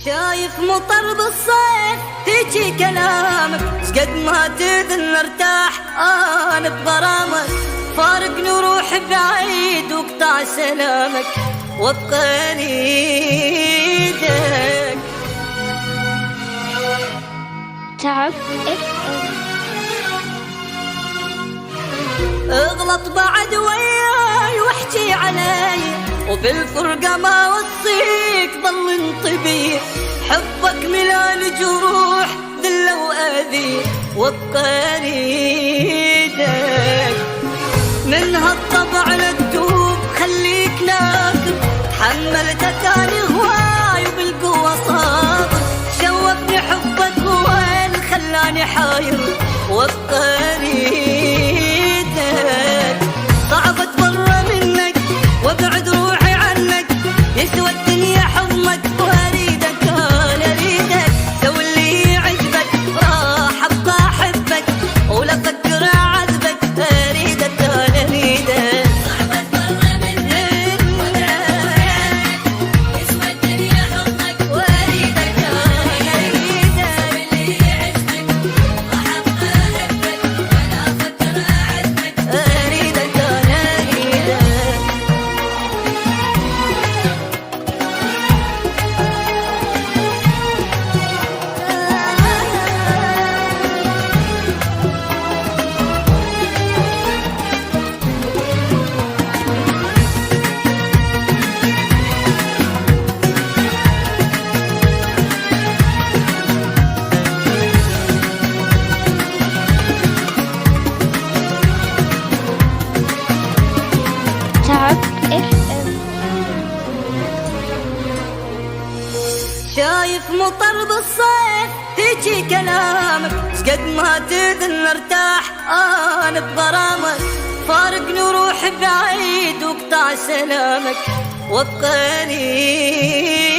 شايف مطر بالصيف تيجي كلامك، قد ما تذن ارتاح انا بغرامك، فارقني وروح بعيد واقطع سلامك وابقى نيدك. تعب اغلط بعد وياي واحكي علي، وبالفرقة ما وصيك ضل انطبيع، حبك ملان جروح ذلة وأذي وابقى نيدك. من هالطبع نكتوب خليك ناكب، تحملت تاني هواي وبالقوة صابر، شوفني حبك هو اللي خلاني حاير وابقى نيدك. صعبت برا منك وابعد روحي عنك، يسوى الدنيا حضنك واريدك انا اريدك، سوي اللي يعجبك راح ابقى احبك ولا افكر اعذبك، اريدك انا اريدك. صعبت برا منك يسوى الدنيا حضنك واريدك انا اريدك، سوي اللي يعجبك راح ابقى احبك ولا افكر اعذبك، اريدك انا اريدك. تعب شايف مطر بالصيف تيجي كلامك، قد ما تذن ارتاح انا بغرامك، فارقني وروح بعيد واقطع سلامك وابقى نيدك.